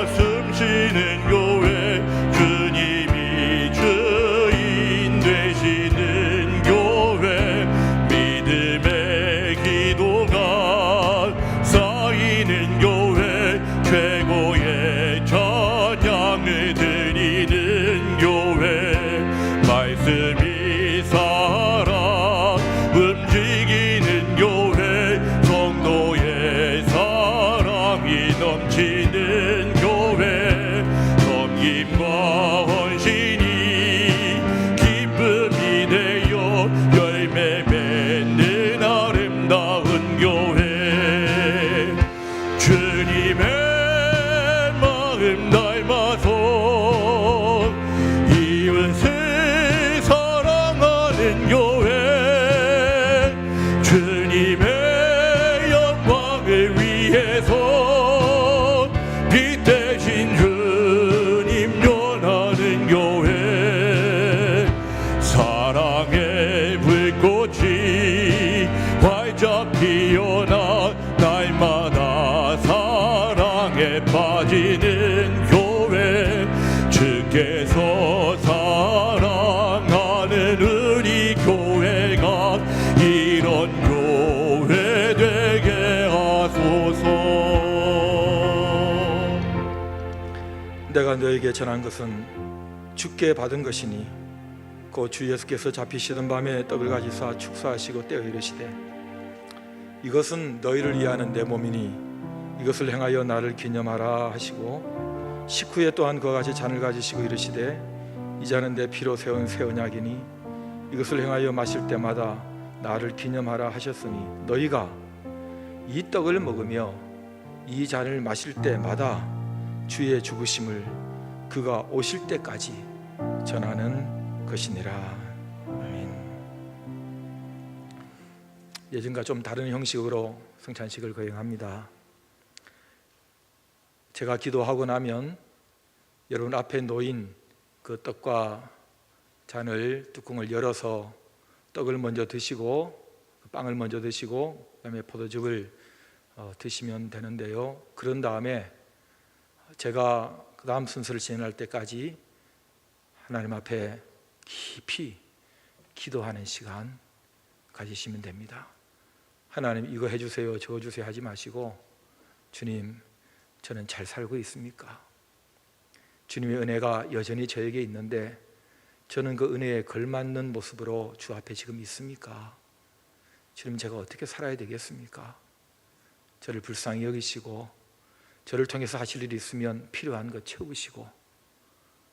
숨쉬는 교회, 주님이 주인 되시는 교회, 믿음의 기도가 쌓이는 교회, 최고의 찬양을 드리는 교회, 말씀이 살아 움직이는 교회, 성도의 사랑이 넘치는 교회, 섬김과 헌신이 기쁨이 되어 열매 맺는 아름다운 교회, 주님의 마음 닮아서 이웃을 사랑하는 교회, 주님의 영광을 위해서 빛 대신 주님 연하는 교회, 사랑의 불꽃이 활짝 피어나 날마다 사랑에 빠지는 교회, 주께서 사랑하는 우리 교회가 이런 교회 되게 하소서. 내가 너에게 전한 것은 주께 받은 것이니 곧 주 예수께서 잡히시던 밤에 떡을 가지사 축사하시고 떼어 이르시되 이것은 너희를 위하는 내 몸이니 이것을 행하여 나를 기념하라 하시고, 식후에 또한 그와 같이 잔을 가지시고 이르시되 이 잔은 내 피로 세운 새 언약이니 이것을 행하여 마실 때마다 나를 기념하라 하셨으니 너희가 이 떡을 먹으며 이 잔을 마실 때마다 주의 죽으심을 그가 오실 때까지 전하는 것이니라. 아멘. 예전과 좀 다른 형식으로 성찬식을 거행합니다. 제가 기도하고 나면 여러분 앞에 놓인 그 떡과 잔을 뚜껑을 열어서 떡을 먼저 드시고 빵을 먼저 드시고 그다음에 포도즙을 드시면 되는데요. 그런 다음에 제가 그 다음 순서를 진행할 때까지 하나님 앞에 깊이 기도하는 시간 가지시면 됩니다. 하나님 이거 해주세요 저거 주세요 하지 마시고, 주님 저는 잘 살고 있습니까? 주님의 은혜가 여전히 저에게 있는데 저는 그 은혜에 걸맞는 모습으로 주 앞에 지금 있습니까? 주님 제가 어떻게 살아야 되겠습니까? 저를 불쌍히 여기시고 저를 통해서 하실 일이 있으면 필요한 것 채우시고,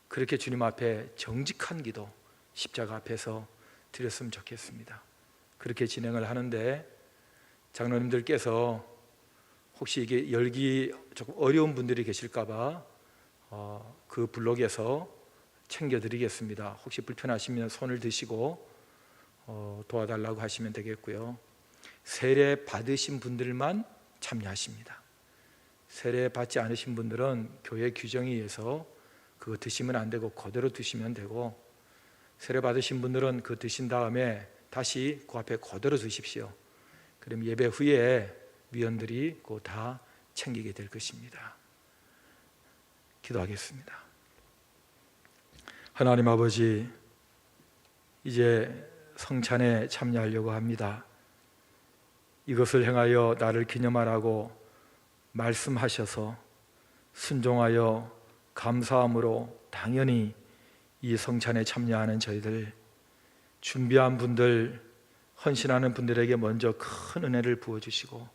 그렇게 주님 앞에 정직한 기도 십자가 앞에서 드렸으면 좋겠습니다. 그렇게 진행을 하는데 장로님들께서 혹시 이게 열기 조금 어려운 분들이 계실까 봐 그 블록에서 챙겨드리겠습니다. 혹시 불편하시면 손을 드시고 도와달라고 하시면 되겠고요. 세례 받으신 분들만 참여하십니다. 세례 받지 않으신 분들은 교회 규정에 의해서 그거 드시면 안 되고 그대로 드시면 되고, 세례 받으신 분들은 그 드신 다음에 다시 그 앞에 그대로 드십시오. 그럼 예배 후에 위원들이 그거 다 챙기게 될 것입니다. 기도하겠습니다. 하나님 아버지, 이제 성찬에 참여하려고 합니다. 이것을 행하여 나를 기념하라고 말씀하셔서 순종하여 감사함으로 당연히 이 성찬에 참여하는 저희들, 준비한 분들, 헌신하는 분들에게 먼저 큰 은혜를 부어주시고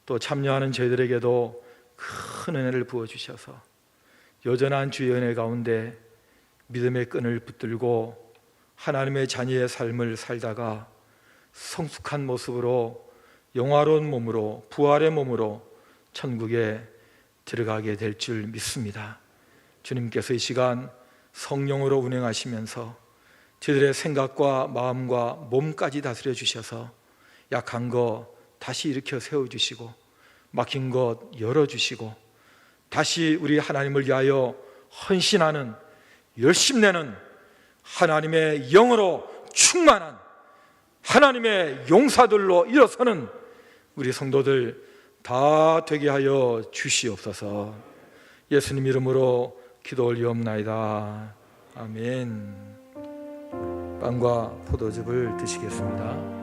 또 참여하는 저희들에게도 큰 은혜를 부어주셔서 여전한 주의 은혜 가운데 믿음의 끈을 붙들고 하나님의 자녀의 삶을 살다가 성숙한 모습으로 영화로운 몸으로 부활의 몸으로 천국에 들어가게 될 줄 믿습니다. 주님께서 이 시간 성령으로 운행하시면서 저희들의 생각과 마음과 몸까지 다스려 주셔서 약한 것 다시 일으켜 세워주시고 막힌 것 열어주시고 다시 우리 하나님을 위하여 헌신하는, 열심내는 하나님의 영으로 충만한 하나님의 용사들로 일어서는 우리 성도들 다 되게 하여 주시옵소서. 예수님 이름으로 기도 올리옵나이다. 아멘. 빵과 포도즙을 드시겠습니다.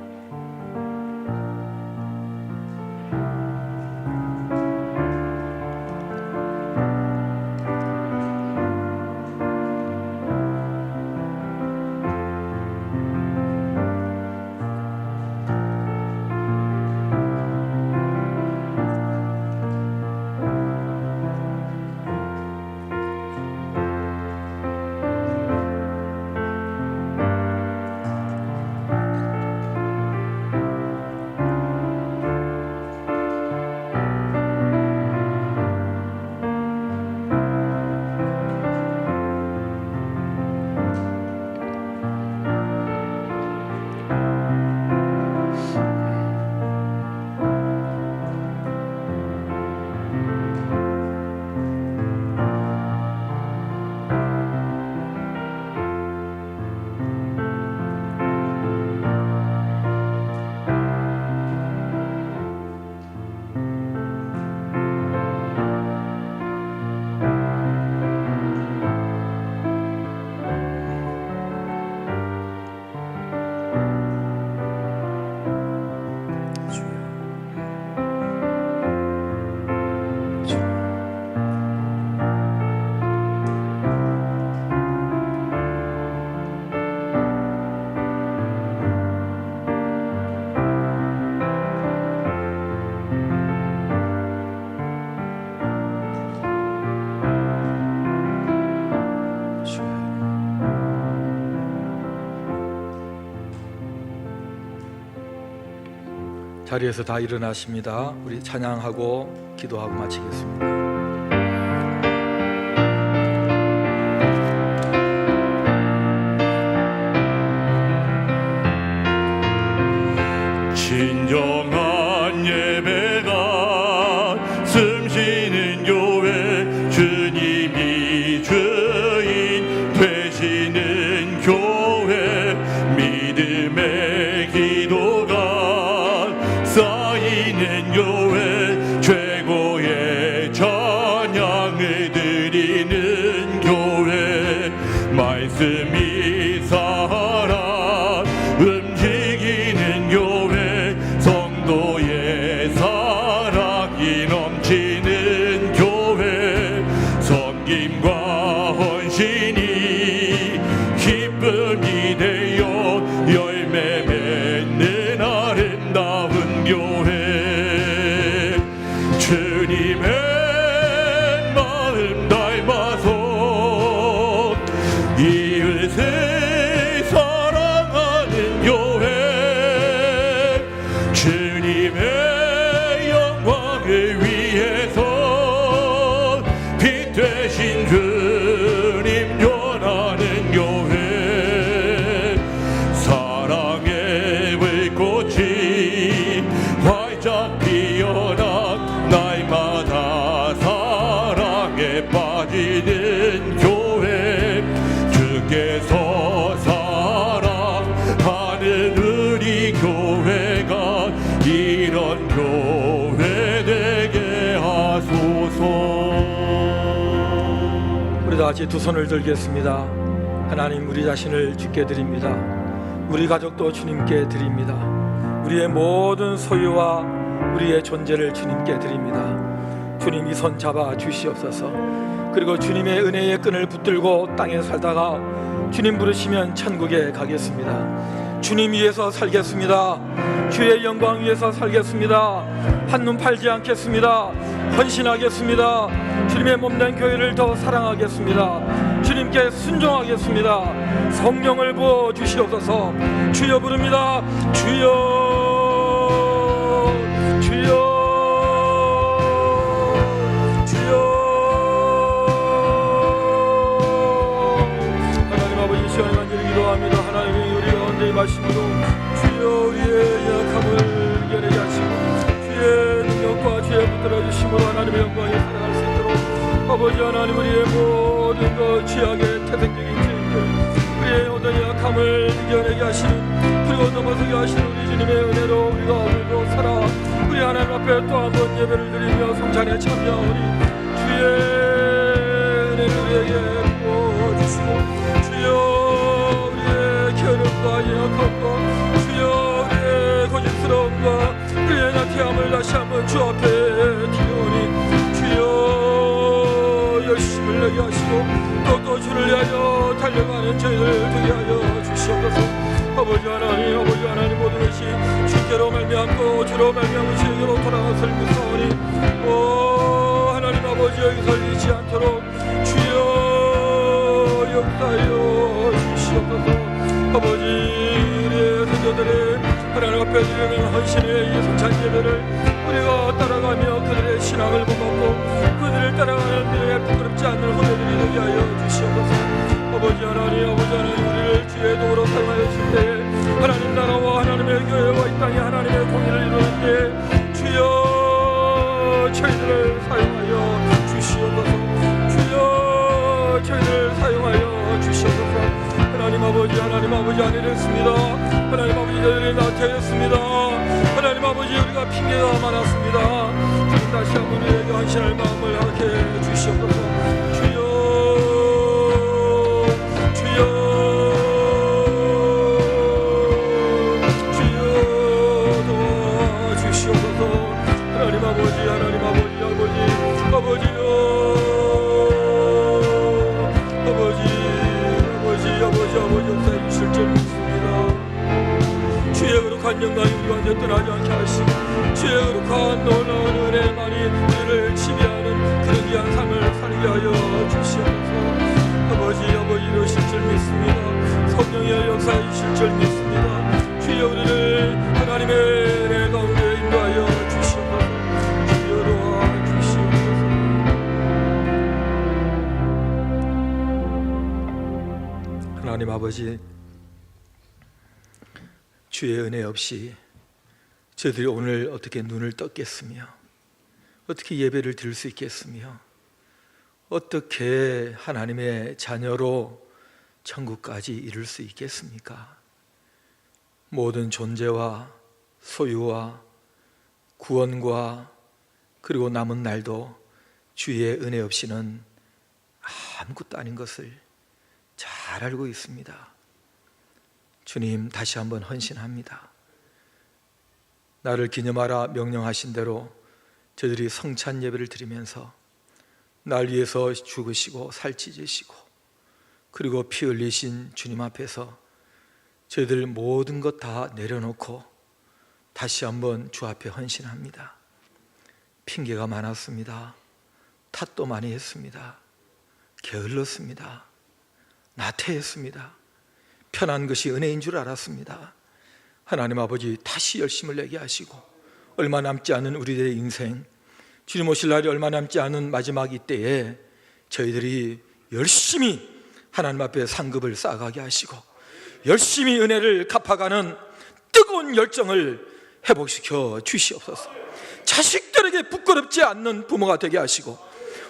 자리에서 다 일어나십니다. 우리 찬양하고 기도하고 마치겠습니다. 진정한 예배가 숨쉬는 교회, 주님이 주인 되시는 교회, 믿음의 기도가 쌓이는 교회, 최고의 찬양을 말씀이 살아 움직이는 교회, 성도의 사랑이 넘치는 교회, 섬김과 헌신이 기쁨이 되어 열매 맺는 아름다운 교회, 주님의 마음 닮아서 이웃을 사랑하는 교회, 주님의 영광을 위해서 빛 되신 주님 전하는 교회, 사랑의 불꽃이 활짝 피어나 날마다 사랑에 빠지는 교회, 주께서 사랑하는 우리 교회가 이런 교회 되게 하소서. 우리 다 같이 두 손을 들겠습니다. 하나님, 우리 자신을 주께 드립니다. 우리 가족도 주님께 드립니다. 우리의 모든 소유와 우리의 존재를 주님께 드립니다. 주님, 이 손 잡아 주시옵소서. 그리고 주님의 은혜의 끈을 붙들고 땅에 살다가 주님 부르시면 천국에 가겠습니다. 주님 위해서 살겠습니다. 주의 영광 위해서 살겠습니다. 한눈 팔지 않겠습니다. 헌신하겠습니다. 주님의 몸된 교회를 더 사랑하겠습니다. 주님께 순종하겠습니다. 성령을 부어 주시옵소서. 주여 부릅니다. 주여, 주여, 주여. 하나님 아버지, 이 시간에 간절히 기도합니다. 하나님이 우리 가운데 임하심으로 주여 우리의 약함을 이겨내게 하시고 주의 능력과 주의 붙들어 주심으로 하나님의 영광에 살아갈 수 있도록 아버지 하나님, 우리의 모든 것 죄악의 태생적인 죄인들, 우리의 모든 약함을 이겨내게 하시는, 그리고 넘어서게 하시는 우리 주님의 은혜로 우리가 오늘도 살아 우리 하나님 앞에 또 한 번 예배를 드리며 성찬에 참여하오니 주의 은혜를 우리에게 부어주시고 주여 우리의 게으름과 연약함과 주여 우리의 거짓스러움과 우리의 나태함을 다시 한번 주 앞에 드리오니 주여 열심을 내게 하시고 또 주를 위하여 달려가는 저희들 되게 하여 주시옵소서. 아버지 하나님 모든 것이 주께로 말미암고 주로 말미암은 주에게로 돌아가서 믿사오니 오 하나님 아버지, 여기서 잃지 않도록 주여 역사하여 주시옵소서. 아버지, 우리의 선조들의 하나님 앞에 드리는 헌신의 이 성찬 예배를 우리가 따라가며 그들의 신앙을 본받고 그들을 따라가는 그들의 부끄럽지 않는 후배들이 되게 하여 주시옵소서. 아버지 하나님, 우리를 주의 도로 사용하여 주실 때에 하나님 나라와 하나님의 교회와 이 땅에 하나님의 공의를 이루는 데 주여 저희들을 사용하여 주시옵소서. 주여 저희들을 사용하여 주시옵소서. 하나님 아버지 아니랬습니다. 하나님 아버지, 저희들이 나태했습니다. 하나님 아버지, 우리가 핑계가 많았습니다. 주님 다시 한번 우리에게 헌신할 마음을 하게 주시옵소서. 주여 도와주시옵소서. 하나님 아버지 역사해 주실 줄 믿습니다. 주의 거룩한 영광이 우리 가운데 떠나지 않게 하시고 주의 거룩한 놀라운 은혜만이 우리를 지배하는 그런 귀한 삶을 살게 하여 주시옵소서. 아버지 이루실 줄 믿습니다. 성령의 역사해 주실 줄 믿습니다. 주여 우리를 하나님의 은혜 가운데 인도하여 주시옵소서. 주여 도와주시옵소서. 하나님 아버지, 주의 은혜 없이 저희들이 오늘 어떻게 눈을 떴겠으며 어떻게 예배를 드릴 수 있겠으며 어떻게 하나님의 자녀로 천국까지 이룰 수 있겠습니까? 모든 존재와 소유와 구원과 그리고 남은 날도 주의 은혜 없이는 아무것도 아닌 것을 잘 알고 있습니다. 주님, 다시 한번 헌신합니다. 나를 기념하라 명령하신 대로 저희들이 성찬 예배를 드리면서 날 위해서 죽으시고 살찌으시고 그리고 피 흘리신 주님 앞에서 저희들 모든 것 다 내려놓고 다시 한번 주 앞에 헌신합니다. 핑계가 많았습니다. 탓도 많이 했습니다. 게을렀습니다. 나태했습니다. 편한 것이 은혜인 줄 알았습니다. 하나님 아버지, 다시 열심을 내게 하시고 얼마 남지 않은 우리들의 인생, 주님 오실 날이 얼마 남지 않은 마지막 이때에 저희들이 열심히 하나님 앞에 상급을 쌓아가게 하시고 열심히 은혜를 갚아가는 뜨거운 열정을 회복시켜 주시옵소서. 자식들에게 부끄럽지 않는 부모가 되게 하시고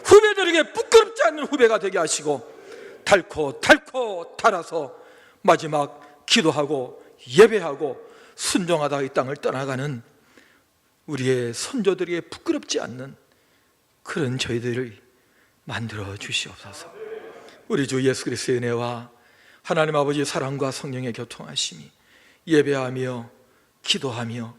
후배들에게 부끄럽지 않는 후배가 되게 하시고 닳고 달아서 마지막 기도하고 예배하고 순종하다 이 땅을 떠나가는 우리의 선조들에게 부끄럽지 않는 그런 저희들을 만들어 주시옵소서. 우리 주 예수 그리스도의 은혜와 하나님 아버지의 사랑과 성령의 교통하심이 예배하며 기도하며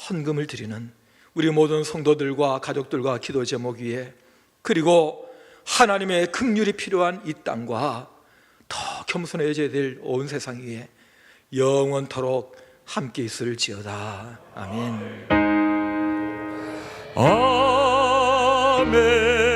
헌금을 드리는 우리 모든 성도들과 가족들과 기도 제목 위에, 그리고 하나님의 긍휼이 필요한 이 땅과 더 겸손해져야 될 온 세상 위에 영원토록 함께 있을지어다. 아멘. 아멘.